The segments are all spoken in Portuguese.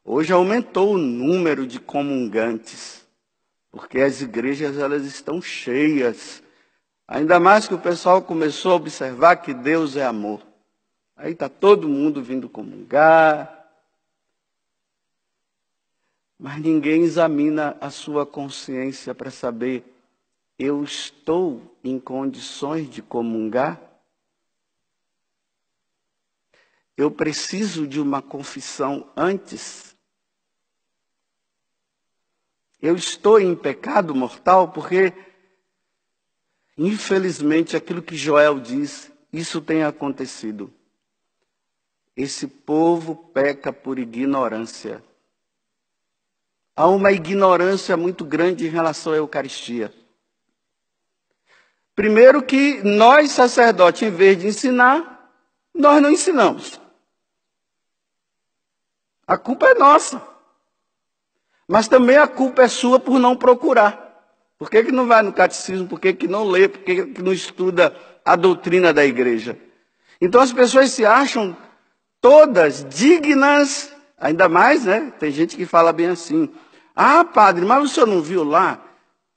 Hoje aumentou o número de comungantes, porque as igrejas elas estão cheias. Ainda mais que o pessoal começou a observar que Deus é amor. Aí está todo mundo vindo comungar. Mas ninguém examina a sua consciência para saber, eu estou em condições de comungar? Eu preciso de uma confissão antes? Eu estou em pecado mortal? Porque, infelizmente, aquilo que Joel diz, isso tem acontecido. Esse povo peca por ignorância. Há uma ignorância muito grande em relação à Eucaristia. Primeiro que nós, sacerdotes, em vez de ensinar, nós não ensinamos. A culpa é nossa. Mas também a culpa é sua por não procurar. Por que não vai no catecismo? Por que não lê? Por que não estuda a doutrina da igreja? Então as pessoas se acham todas dignas, ainda mais, né? Tem gente que fala bem assim. Ah, padre, mas o senhor não viu lá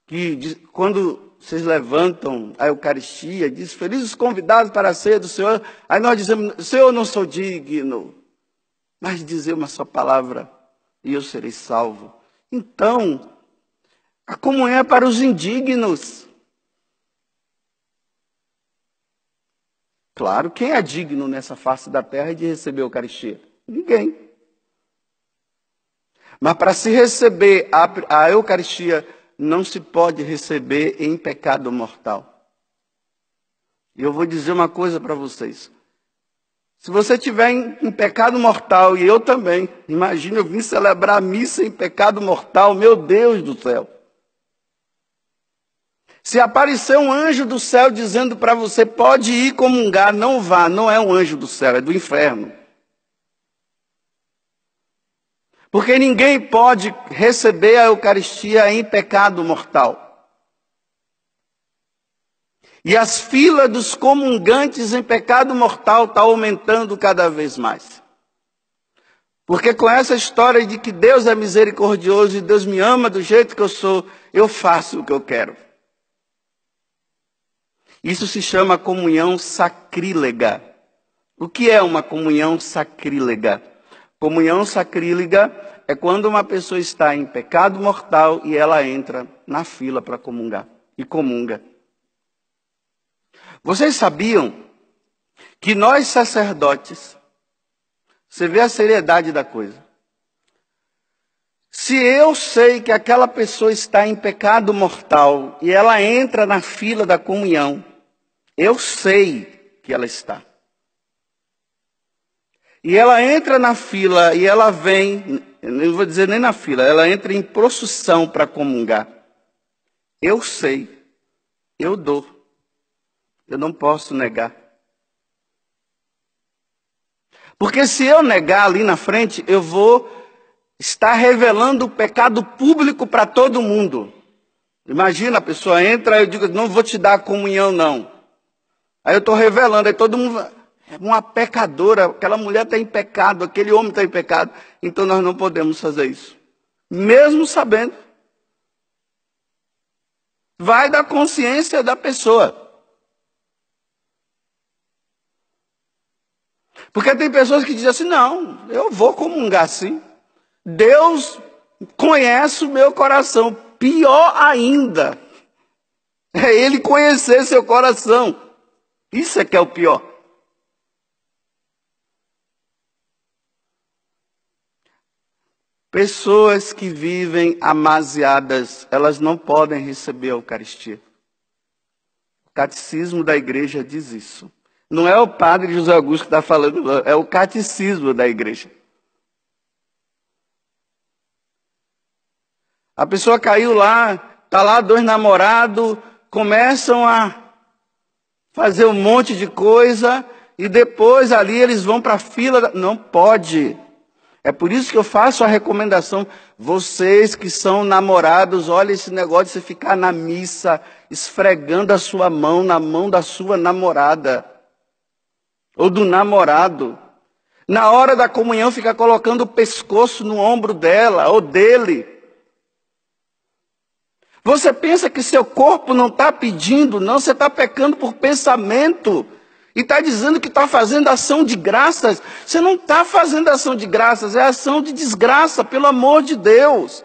que quando vocês levantam a Eucaristia, diz, felizes convidados para a ceia do Senhor. Aí nós dizemos, Senhor, eu não sou digno, mas dizer uma só palavra e eu serei salvo. Então, a comunhão é para os indignos. Claro, quem é digno nessa face da terra de receber a Eucaristia? Ninguém. Mas para se receber a Eucaristia, não se pode receber em pecado mortal. E eu vou dizer uma coisa para vocês. Se você estiver em pecado mortal, e eu também, imagina eu vim celebrar a missa em pecado mortal, meu Deus do céu. Se aparecer um anjo do céu dizendo para você, pode ir comungar, não vá, não é um anjo do céu, é do inferno. Porque ninguém pode receber a Eucaristia em pecado mortal. E as filas dos comungantes em pecado mortal está aumentando cada vez mais. Porque com essa história de que Deus é misericordioso e Deus me ama do jeito que eu sou, eu faço o que eu quero. Isso se chama comunhão sacrílega. O que é uma comunhão sacrílega? Comunhão sacrílega é quando uma pessoa está em pecado mortal e ela entra na fila para comungar e comunga. Vocês sabiam que nós sacerdotes, você vê a seriedade da coisa. Se eu sei que aquela pessoa está em pecado mortal e ela entra na fila da comunhão, eu sei que ela está. E ela entra na fila e ela vem, não vou dizer nem na fila, ela entra em procissão para comungar. Eu sei, eu dou, eu não posso negar. Porque se eu negar ali na frente, eu vou estar revelando o pecado público para todo mundo. Imagina, a pessoa entra e eu digo, não vou te dar a comunhão não. Aí eu estou revelando, aí todo mundo... É uma pecadora, aquela mulher está em pecado, aquele homem está em pecado. Então nós não podemos fazer isso. Mesmo sabendo. Vai da consciência da pessoa. Porque tem pessoas que dizem assim, não, eu vou comungar sim. Deus conhece o meu coração. Pior ainda, é Ele conhecer seu coração. Isso é que é o pior. Pessoas que vivem amaziadas, elas não podem receber a Eucaristia. O catecismo da igreja diz isso. Não é o padre José Augusto que está falando, é o catecismo da igreja. A pessoa caiu lá, está lá dois namorados, começam a fazer um monte de coisa, e depois ali eles vão para a fila. Não pode. É por isso que eu faço a recomendação, vocês que são namorados, olha esse negócio de você ficar na missa, esfregando a sua mão na mão da sua namorada, ou do namorado. Na hora da comunhão fica colocando o pescoço no ombro dela ou dele. Você pensa que seu corpo não está pedindo, não, você está pecando por pensamento. E está dizendo que está fazendo ação de graças. Você não está fazendo ação de graças, é ação de desgraça, pelo amor de Deus.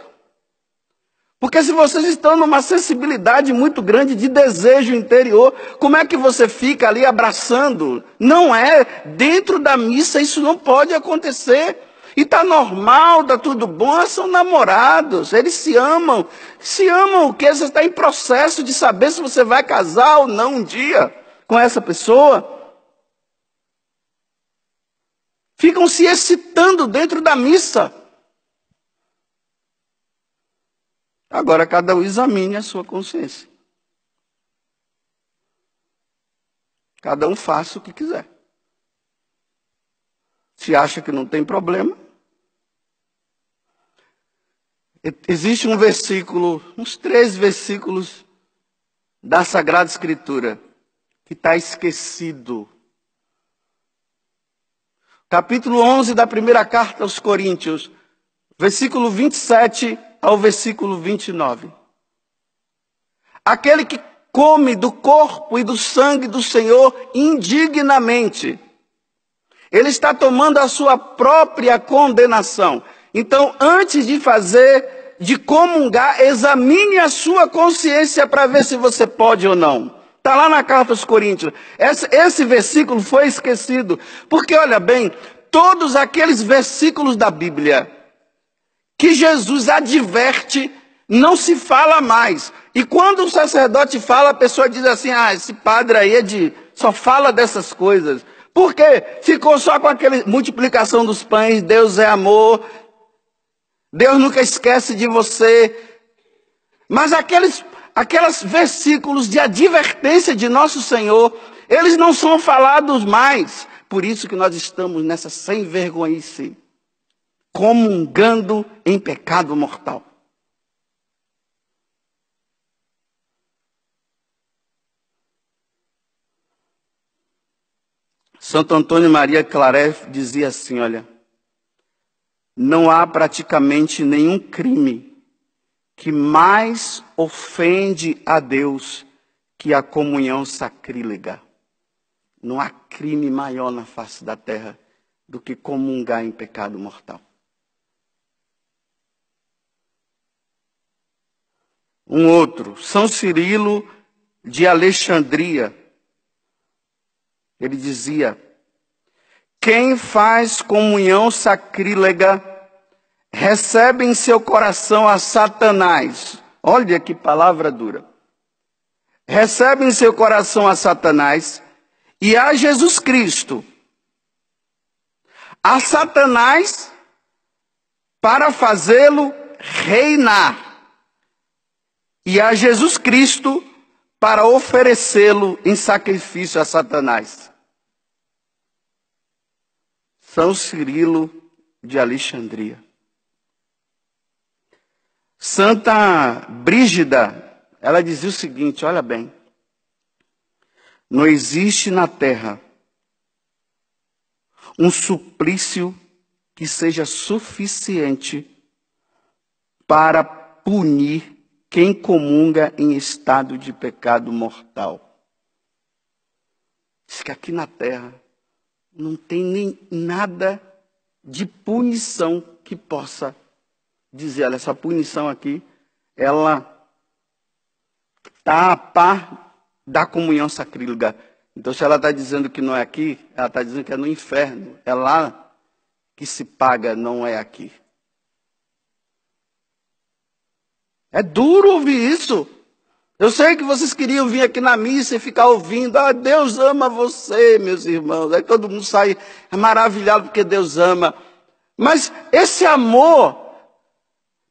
Porque se vocês estão numa sensibilidade muito grande de desejo interior, como é que você fica ali abraçando? Não é, dentro da missa isso não pode acontecer. E está normal, está tudo bom, são namorados, eles se amam. Se amam o quê? Você está em processo de saber se você vai casar ou não um dia com essa pessoa. Ficam se excitando dentro da missa. Agora cada um examine a sua consciência. Cada um faça o que quiser. Se acha que não tem problema. Existe um versículo, uns 3 versículos da Sagrada Escritura que está esquecido. Capítulo 11 da primeira carta aos Coríntios, versículo 27 ao versículo 29. Aquele que come do corpo e do sangue do Senhor indignamente, ele está tomando a sua própria condenação. Então, antes de comungar, examine a sua consciência para ver se você pode ou não. Está lá na carta aos Coríntios. Esse versículo foi esquecido. Porque, olha bem, todos aqueles versículos da Bíblia que Jesus adverte, não se fala mais. E quando o sacerdote fala, a pessoa diz assim, esse padre aí só fala dessas coisas. Por quê? Ficou só com aquela multiplicação dos pães, Deus é amor, Deus nunca esquece de você. Mas aqueles versículos de advertência de nosso Senhor, eles não são falados mais. Por isso que nós estamos nessa sem vergonhice, comungando em pecado mortal. Santo Antônio Maria Claret dizia assim, olha, não há praticamente nenhum crime que mais ofende a Deus que a comunhão sacrílega. Não há crime maior na face da terra do que comungar em pecado mortal. Um outro, São Cirilo de Alexandria, ele dizia, quem faz comunhão sacrílega recebe em seu coração a Satanás. Olha que palavra dura. Recebe em seu coração a Satanás e a Jesus Cristo. A Satanás para fazê-lo reinar. E a Jesus Cristo para oferecê-lo em sacrifício a Satanás. São Cirilo de Alexandria. Santa Brígida, ela dizia o seguinte, olha bem, não existe na terra um suplício que seja suficiente para punir quem comunga em estado de pecado mortal. Diz que aqui na terra não tem nem nada de punição que possa dizer, olha, essa punição aqui, ela está a par da comunhão sacrílega. Então, se ela está dizendo que não é aqui, ela está dizendo que é no inferno. É lá que se paga, não é aqui. É duro ouvir isso. Eu sei que vocês queriam vir aqui na missa e ficar ouvindo. Deus ama você, meus irmãos. Aí todo mundo sai maravilhado porque Deus ama. Mas esse amor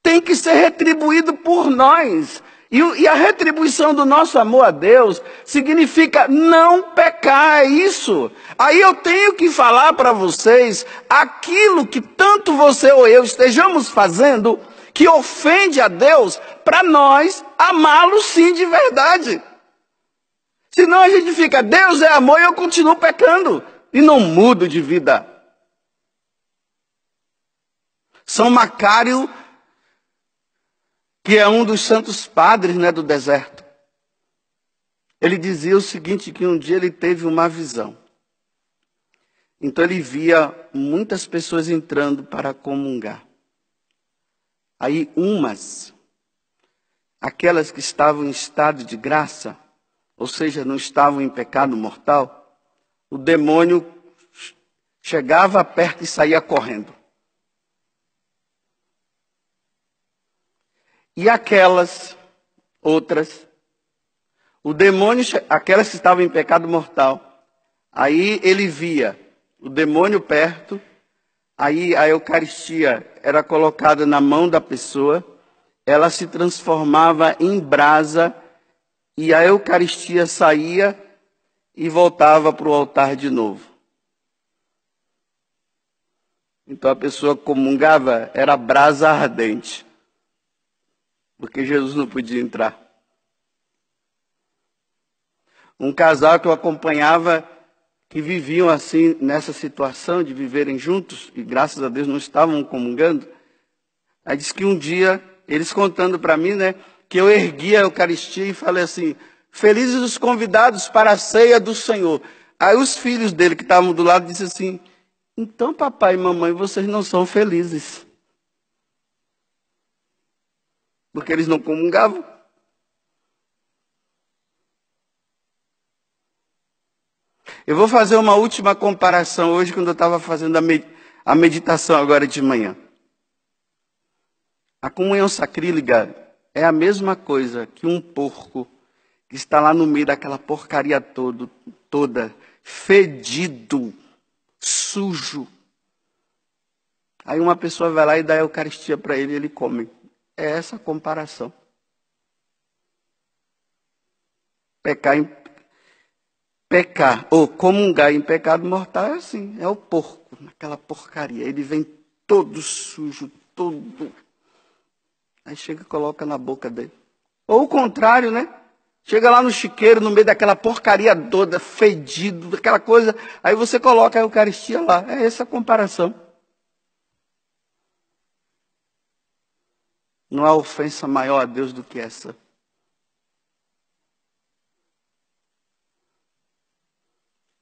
tem que ser retribuído por nós. E a retribuição do nosso amor a Deus significa não pecar, é isso. Aí eu tenho que falar para vocês aquilo que tanto você ou eu estejamos fazendo que ofende a Deus, para nós amá-lo sim de verdade. Senão a gente fica, Deus é amor e eu continuo pecando. E não mudo de vida. São Macário, que é um dos santos padres, né, do deserto, ele dizia o seguinte, que um dia ele teve uma visão. Então ele via muitas pessoas entrando para comungar. Aí aquelas que estavam em estado de graça, ou seja, não estavam em pecado mortal, o demônio chegava perto e saía correndo. E aquelas outras, o demônio, aquelas que estavam em pecado mortal, aí ele via o demônio perto, aí a Eucaristia era colocada na mão da pessoa, ela se transformava em brasa e a Eucaristia saía e voltava para o altar de novo. Então a pessoa comungava, era brasa ardente, porque Jesus não podia entrar. Um casal que eu acompanhava, que viviam assim, nessa situação de viverem juntos, e graças a Deus não estavam comungando, aí disse que um dia, eles contando para mim, né, que eu ergui a Eucaristia e falei assim, felizes os convidados para a ceia do Senhor. Aí os filhos dele que estavam do lado disseram assim, então papai e mamãe, vocês não são felizes. Porque eles não comungavam. Eu vou fazer uma última comparação hoje, quando eu estava fazendo a meditação agora de manhã. A comunhão sacrílega é a mesma coisa que um porco que está lá no meio daquela porcaria toda, fedido, sujo. Aí uma pessoa vai lá e dá a Eucaristia para ele e ele come. É essa a comparação. Pecar ou comungar em pecado mortal é assim, é o porco, naquela porcaria. Ele vem todo sujo, todo. Aí chega e coloca na boca dele. Ou o contrário, né? Chega lá no chiqueiro, no meio daquela porcaria toda, fedido, aquela coisa. Aí você coloca a Eucaristia lá. É essa a comparação. Não há ofensa maior a Deus do que essa.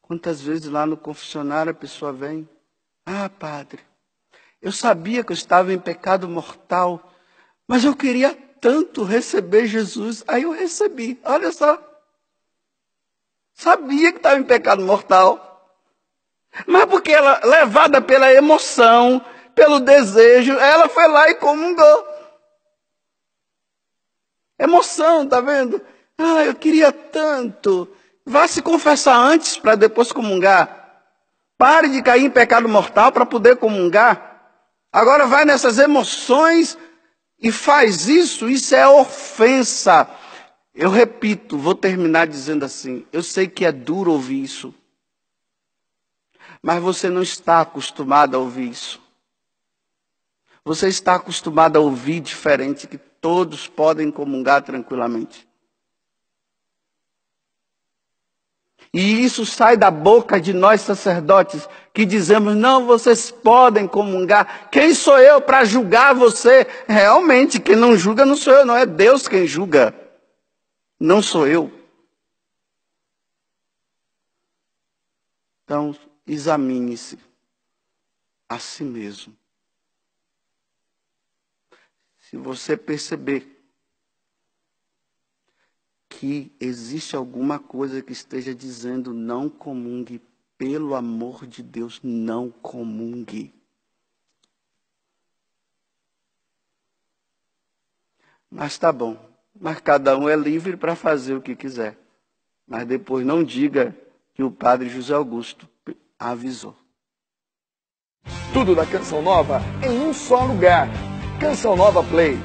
Quantas vezes lá no confessionário a pessoa vem, padre, eu sabia que eu estava em pecado mortal, mas eu queria tanto receber Jesus, aí eu recebi, olha só. Sabia que estava em pecado mortal, mas porque ela, levada pela emoção, pelo desejo, ela foi lá e comungou. Emoção, tá vendo? Eu queria tanto. Vá se confessar antes para depois comungar. Pare de cair em pecado mortal para poder comungar. Agora vai nessas emoções e faz isso. Isso é ofensa. Eu repito, vou terminar dizendo assim. Eu sei que é duro ouvir isso. Mas você não está acostumado a ouvir isso. Você está acostumado a ouvir diferente, que todos podem comungar tranquilamente. E isso sai da boca de nós sacerdotes, que dizemos, não, vocês podem comungar. Quem sou eu para julgar você? Realmente, quem não julga não sou eu, não é Deus quem julga. Não sou eu. Então, examine-se a si mesmo. Se você perceber que existe alguma coisa que esteja dizendo não comungue, pelo amor de Deus, não comungue. Mas tá bom, mas cada um é livre para fazer o que quiser. Mas depois não diga que o padre José Augusto avisou. Tudo da Canção Nova em um só lugar. Canção Nova Play.